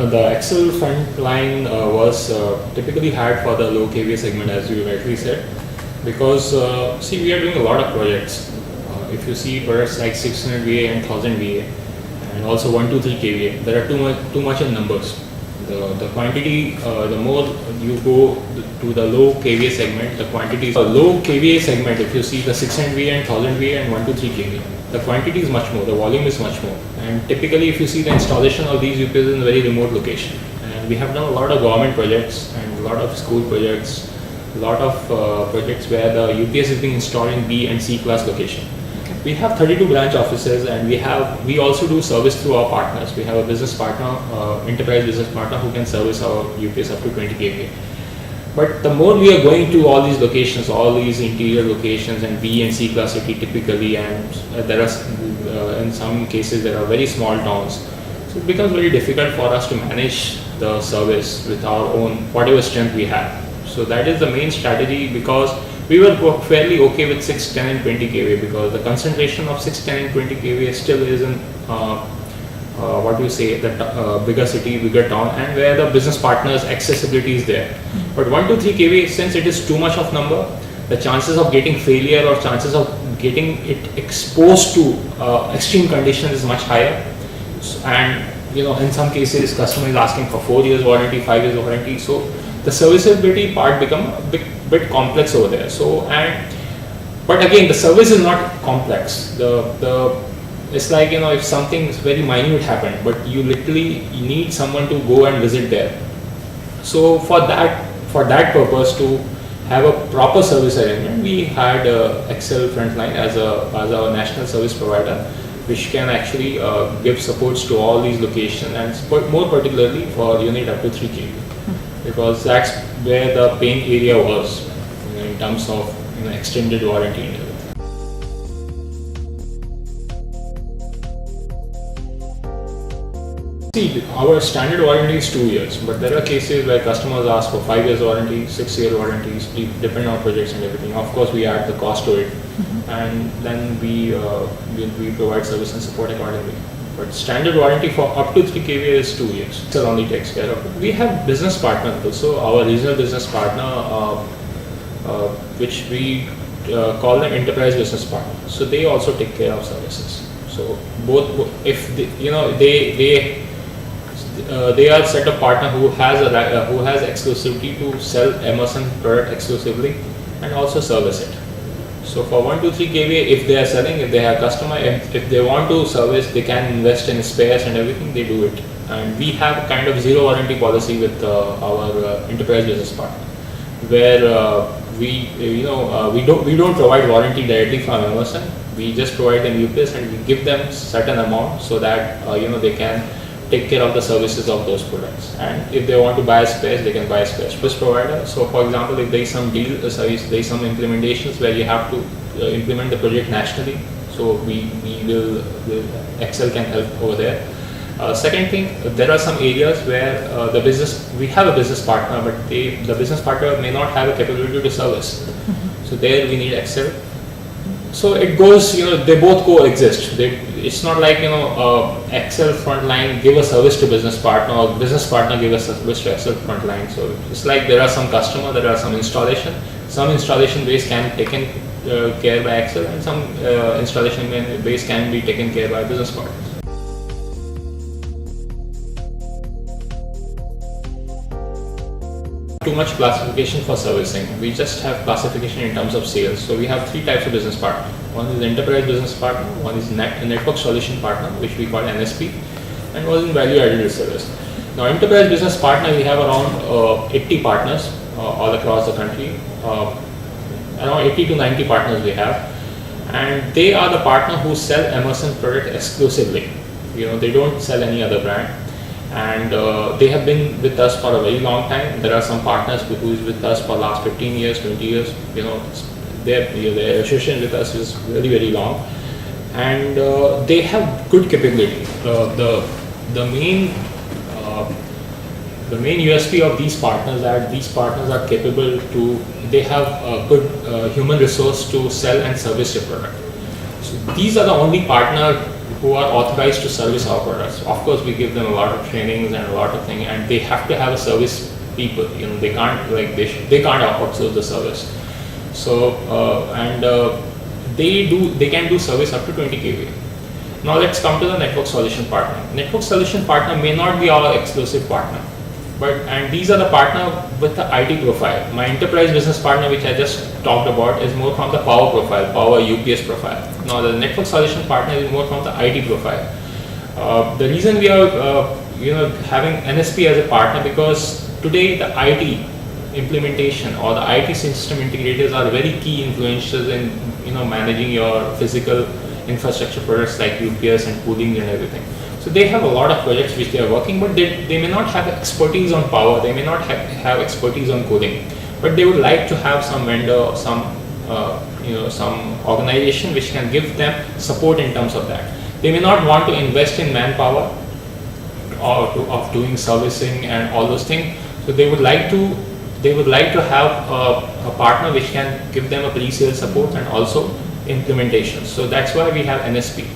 The Excel front line was typically had for the low kVA segment, as you rightly said, because see, we are doing a lot of projects. If you see products like 600 VA and 1000 VA, and also 123 kVA, there are too much in numbers. The quantity, the more you go to the low kVA segment, the quantity. The low kVA segment, if you see the 600 VA and 1000 VA and 123 kVA, the quantity is much more, the volume is much more. And typically, if you see the installation of these UPS in a very remote location, and we have done a lot of government projects and a lot of school projects, a lot of projects where the UPS is being installed in B and C class location. We have 32 branch offices, and we also do service through our partners. We have a business partner, enterprise business partner, who can service our UPS up to 20 kVA. But the more we are going to all these locations, all these interior locations and B and C class city typically, and there are in some cases there are very small towns, so it becomes very difficult for us to manage the service with our own whatever strength we have. So that is the main strategy, because we were fairly okay with 6, 10 and 20 kVA, because the concentration of 6, 10 and 20 kVA still is in what do you say, the bigger city, bigger town, and where the business partners accessibility is there. But 1 to 3 kVA, since it is too much of number, the chances of getting failure or chances of getting it exposed to extreme conditions is much higher. And in some cases customer is asking for 4 years warranty, 5 years warranty, so the serviceability part become a bit complex over there. But again, the service is not complex. It's like, if something very minute happened, but you literally need someone to go and visit there. So for that purpose, to have a proper service arrangement, we had Excel Frontline as our national service provider, which can actually give supports to all these locations, and more particularly for unit up to 3 kV, because that's where the pain area was in terms of extended warranty and everything. See, our standard warranty is 2 years, but there are cases where customers ask for 5 years warranty, 6-year warranties, depending on projects and everything. Of course, we add the cost to it, and then we provide service and support accordingly. But standard warranty for up to 3 kVA is 2 years. It only takes care of it. We have business partners also. Our regional business partner, which we call them enterprise business partner. So they also take care of services. So both, if they are set of partner who has exclusivity to sell Emerson product exclusively and also service it. So for 1 to 3 kVA, if they are selling, if they have customer, if they want to service, they can invest in spares and everything, they do it. And we have kind of zero warranty policy with our enterprise business partner, where we don't provide warranty directly from Emerson. We just provide them UPS and we give them certain amount so that they can take care of the services of those products. And if they want to buy spares, they can buy spares. Service provider. So for example, if there is some deal service, there is some implementations where you have to implement the project nationally. So we will Excel can help over there. Second thing, there are some areas where we have a business partner, but the business partner may not have a capability to service. So there we need Excel. So it goes, they both coexist. It's not like, Excel Frontline give a service to business partner, or business partner give a service to Excel Frontline. So it's like there are some customer, there are some installation. Some installation base can be taken care by Excel, and some installation base can be taken care by business partners. Too much classification for servicing. We just have classification in terms of sales. So we have 3 types of business partner. One is enterprise business partner, one is network solution partner, which we call NSP, and one is value added resellers. Now enterprise business partner, we have around 80 partners all across the country. Around 80 to 90 partners we have, and they are the partner who sell Emerson product exclusively. They don't sell any other brand. And they have been with us for a very long time. There are some partners who is with us for last 15 years, 20 years. Their association with us is very, very long, and they have good capability. The main USP of these partners that these partners are capable to. They have a good human resource to sell and service your product. So these are the only partner who are authorized to service our products. Of course, we give them a lot of trainings and a lot of things, and they have to have a service people. They can't they can't outsource the service. So they can do service up to 20 kVA. Now let's come to the network solution partner. Network solution partner may not be our exclusive partner, and these are the partner with the IT profile. My enterprise business partner, which I just talked about, is more from the power profile, power UPS profile. Now the network solution partner is more from the IT profile. The reason we are having NSP as a partner, because today the IT implementation or the IT system integrators are very key influencers in managing your physical infrastructure products like UPS and cooling and everything. So they have a lot of projects which they are working, but they may not have expertise on power, they may not have expertise on cooling, but they would like to have some vendor or some organization which can give them support in terms of that. They may not want to invest in manpower or of doing servicing and all those things. So they would like to have a partner which can give them a pre-sale support and also implementation. So that's why we have NSP.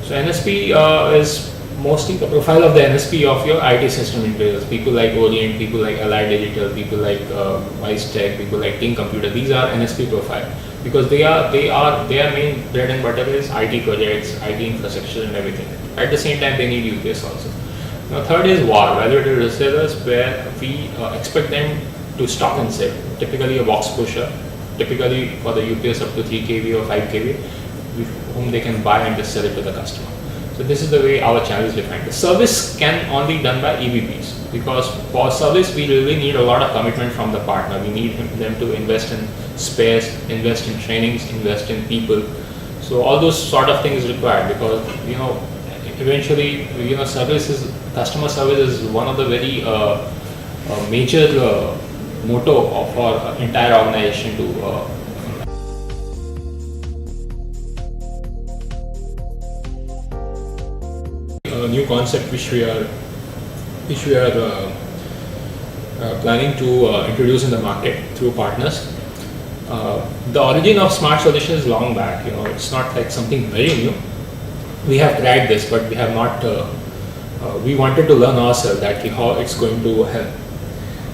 So NSP is mostly the profile of the NSP of your IT system integrators. People like Orient, people like Allied Digital, people like Vicetech, people like Team Computer. These are NSP profile because their main bread and butter is IT projects, IT infrastructure and everything. At the same time, they need UPS also. Now third is VAR, value-added resellers, where we expect them to stock and sell. Typically a box pusher, typically for the UPS up to 3 kV or 5 kV, whom they can buy and just sell it to the customer. So this is the way our channel is defined. The service can only be done by EVPs, because for service we really need a lot of commitment from the partner. We need them to invest in spares, invest in trainings, invest in people. So all those sort of things required, because eventually customer service is one of the very major motto of our entire organization to a new concept which we are planning to introduce in the market through partners. The origin of Smart Solutions is long back. It's not like something very new. We have tried this, but we have not. We wanted to learn ourselves that how it's going to help.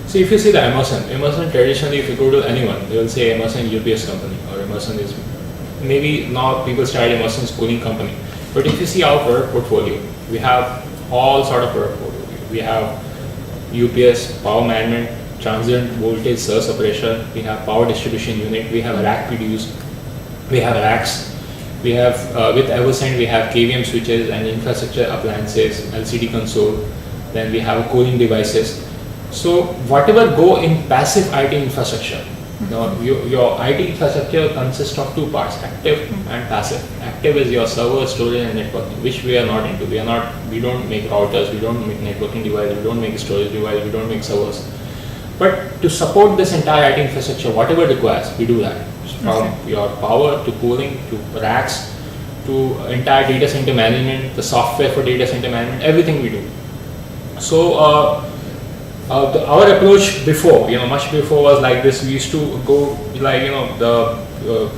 So if you see the Emerson traditionally, if you go to anyone, they will say Emerson UPS company, or Emerson is, maybe now people started Emerson's cooling company. But if you see our product portfolio, we have all sort of product portfolio. We have UPS, power management, transient voltage surge suppressor, we have power distribution unit, we have rack PDUs, we have racks, we have with Eversend we have KVM switches and infrastructure appliances, LCD console, then we have cooling devices. So whatever go in passive IT infrastructure, your IT infrastructure consists of two parts, active and passive. Active is your server, storage and networking, which we are not into. We don't make routers, we don't make networking devices, we don't make storage devices, we don't make servers. But to support this entire IT infrastructure, whatever it requires, we do that. From your power to cooling to racks to entire data center management, the software for data center management, everything we do. So our approach before, much before was like this. We used to go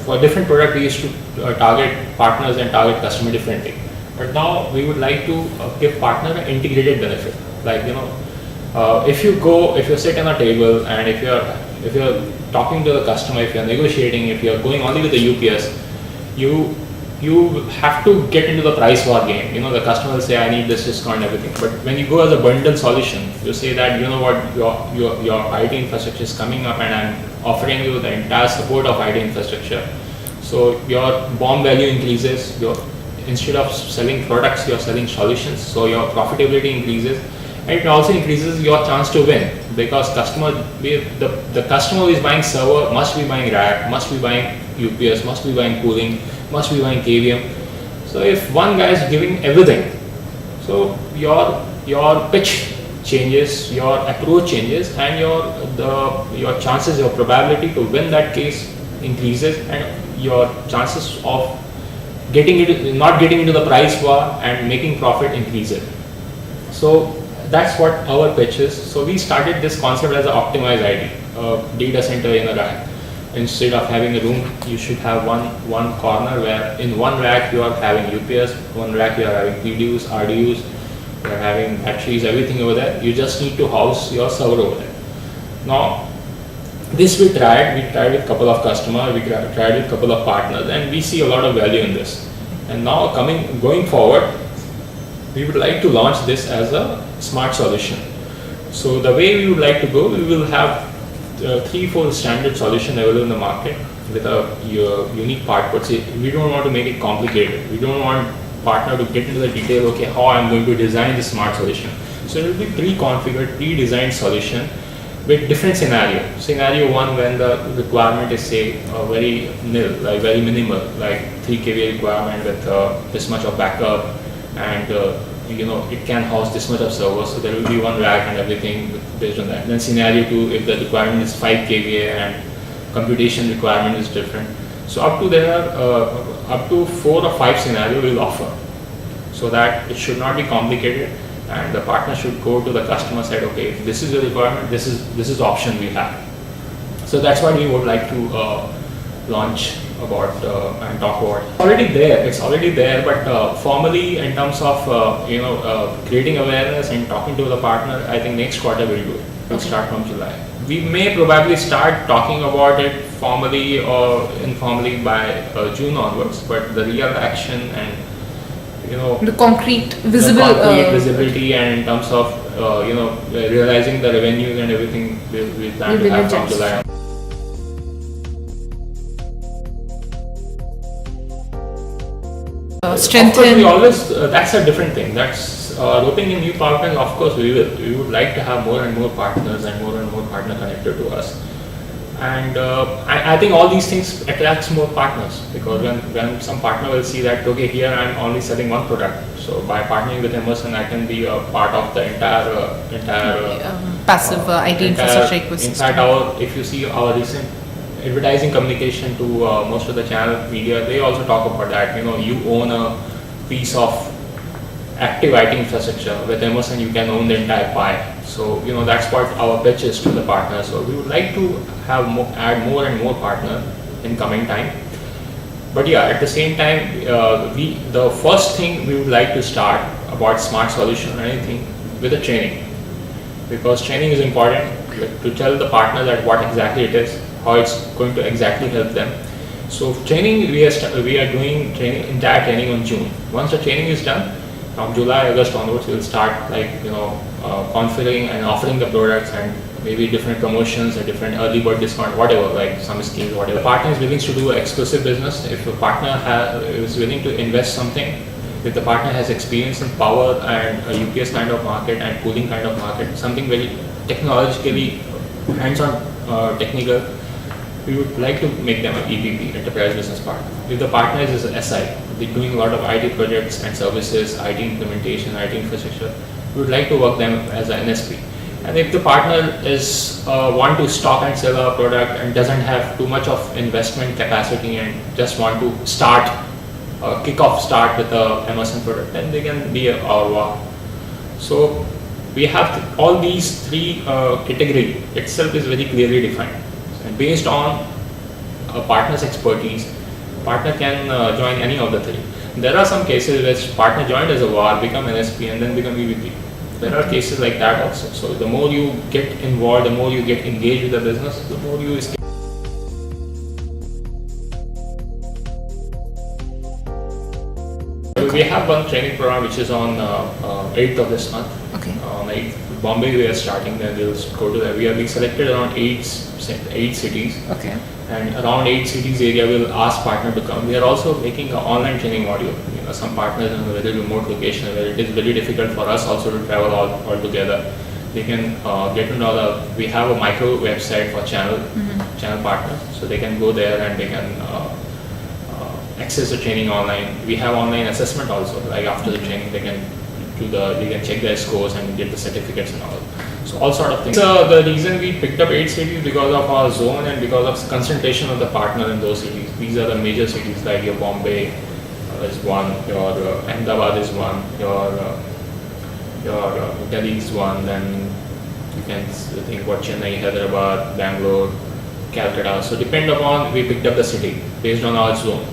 for different product we used to target partners and target customer differently. But now we would like to give partner an integrated benefit. Like if you sit on a table and if you're talking to the customer, if you're negotiating, if you're going only with the UPS, you have to get into the price war game. The customer will say, I need this discount and everything. But when you go as a bundle solution, you say that, your IT infrastructure is coming up and I'm offering you the entire support of IT infrastructure. So your BOM value increases, instead of selling products, you're selling solutions. So your profitability increases. And it also increases your chance to win, because the customer who is buying server must be buying rack, must be buying UPS, must be buying cooling, must be buying KVM. So if one guy is giving everything, so your pitch changes, your approach changes, and your chances, your probability to win that case increases, and your chances of not getting into the price war and making profit increases. So that's what our pitch is. So we started this concept as an optimized IT, data center in a rack. instead of having a room, you should have one corner where in one rack you are having UPS, one rack you are having PDUs, RDUs, you are having batteries, everything over there. You just need to house your server over there. Now, this we tried with a couple of customers, we tried with a couple of partners, and we see a lot of value in this. And now going forward, we would like to launch this as a smart solution. So the way we would like to go, we will have 3-4 standard solution available in the market with a unique part. But we don't want to make it complicated. We don't want partner to get into the detail, okay, how I'm going to design this smart solution. So it will be pre-configured, pre-designed solution with different scenario. Scenario 1, when the requirement is say very nil, like very minimal, like 3 kVA requirement with this much of backup, and it can house this much of servers, so there will be one rack and everything based on that. Then scenario 2, if the requirement is 5 kVA and computation requirement is different. So up to there are up to 4 or 5 scenario we will offer, so that it should not be complicated, and the partner should go to the customer side, okay, if this is the requirement, this is the option we have. So that's what we would like to launch about and talk about. It's already there, but formally in terms of creating awareness and talking to the partner, I think next quarter we'll do it. We'll start from July. We may probably start talking about it formally or informally by June onwards, but the real action and the concrete visibility, and in terms of realizing the revenues and everything, we plan to have from July. Strengthen. We always that's a different thing. That's roping in new partners. Of course, we will. We would like to have more and more partners and more partner connected to us. And I think all these things attracts more partners, because when some partner will see that, okay, here I'm only selling one product, so by partnering with Emerson I can be a part of the entire passive IT infrastructure ecosystem. In fact, if you see our recent advertising communication to most of the channel media, they also talk about that. You own a piece of active IT infrastructure. With Emerson, you can own the entire pie. So that's what our pitch is to the partners. So we would like to add more and more partners in coming time. But yeah, at the same time, the first thing we would like to start about smart solution or anything with the training, because training is important to tell the partner that what exactly it is, how it's going to exactly help them. So training, we are doing entire training on June. Once the training is done, from July, August onwards, we'll start configuring and offering the products, and maybe different promotions or different early bird discount, whatever, like some schemes, whatever. The partner is willing to do exclusive business. If a partner is willing to invest something, if the partner has experience in power and a UPS kind of market and cooling kind of market, something very technologically hands-on technical, we would like to make them an EBP, enterprise business partner. If the partner is an SI, they're doing a lot of IT projects and services, IT implementation, IT infrastructure, we would like to work them as an NSP. And if the partner is want to stock and sell our product and doesn't have too much of investment capacity and just want to kick-off start with a Emerson product, then they can be our WA. So we have all these three category itself is very clearly defined. And based on a partner's expertise, partner can join any of the three. There are some cases where partner joined as a VAR, become NSP, and then become EVP. There are cases like that also. So the more you get involved, the more you get engaged with the business, the more you escape. We have one training program which is on 8th of this month. Okay. On 8th, Bombay we are starting, then we'll go to there. We are being selected around 8 cities. Okay. And around 8 cities area we'll ask partner to come. We are also making an online training module. Some partners in a very remote location where it is very difficult for us also to travel all together. They can get to know we have a micro website for channel partners, so they can go there and they can access the training online. We have online assessment also. Like after the training, they can check their scores and get the certificates and all. So all sort of things. The reason we picked up 8 cities because of our zone and because of concentration of the partner in those cities. These are the major cities like your Bombay is one, your Ahmedabad is one, your Delhi is one. Then you can think about Chennai, Hyderabad, Bangalore, Calcutta. So depend upon, we picked up the city based on our zone,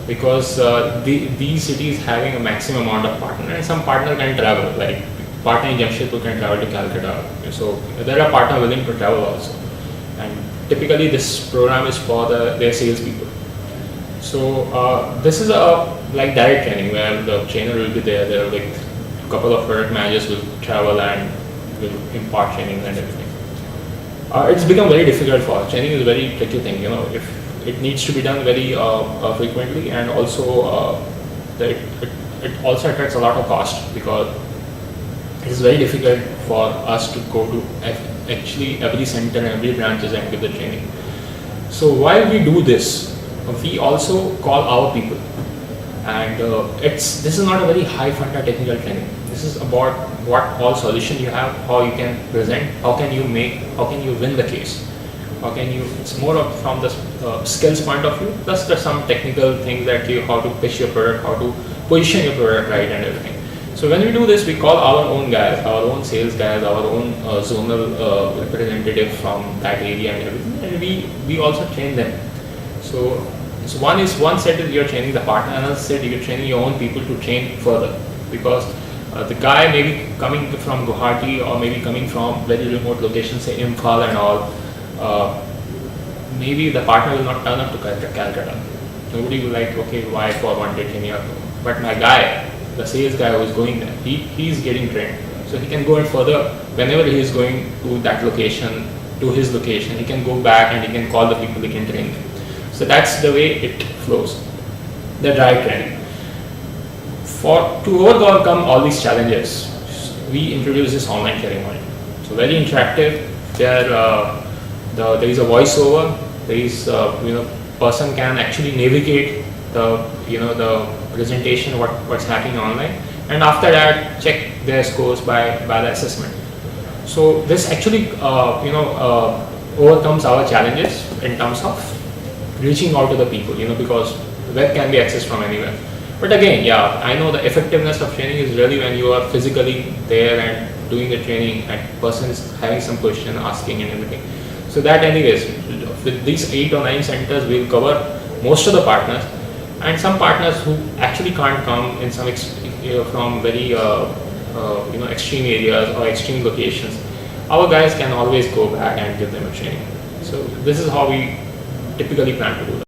because these cities having a maximum amount of partner, and some partner can travel, like partner in Jamshedpur can travel to Calcutta. So there are partner willing to travel also, and typically this program is for their salespeople. So this is a like direct training where the trainer will be there. There are like a couple of product managers will travel and will impart training and everything. It's become very difficult for us. Training is a very tricky thing. If it needs to be done very frequently, and also it also attracts a lot of cost, because it is very difficult for us to go to actually every center and every branches and give the training. So while we do this, we also call our people, and this is not a very high funded technical training. This is about what all solution you have, how you can present, how can you win the case, it's more of from the skills point of view, plus there's some technical things that how to pitch your product, how to position your product right, and everything. So when we do this, we call our own guys, our own sales guys, our own zonal representative from that area and everything, and we also train them. So one set is you're training the partner, another set you're training your own people to train further, because the guy may be coming from Guwahati, or maybe coming from very remote locations, say Imphal and all. Maybe the partner will not turn up to Calcutta. Nobody will like, okay, why for one day training? But my guy, the sales guy who is going there, he's getting trained. So he can go and further, whenever he is going to that location, to his location, he can go back and he can call the people, he can train them. So that's the way it flows, the direct training. To overcome all these challenges, we introduce this online training model. So very interactive. There is a voiceover. There is person can actually navigate the presentation, what's happening online, and after that check their scores by the assessment. So this actually overcomes our challenges in terms of reaching out to the people, because web can be accessed from anywhere. But again, yeah, I know the effectiveness of training is really when you are physically there and doing the training, and person is having some question, asking and everything. So that anyways, with these 8 or 9 centers, we'll cover most of the partners, and some partners who actually can't come in some from very extreme areas or extreme locations, our guys can always go back and give them a training. So this is how we typically plan to do that.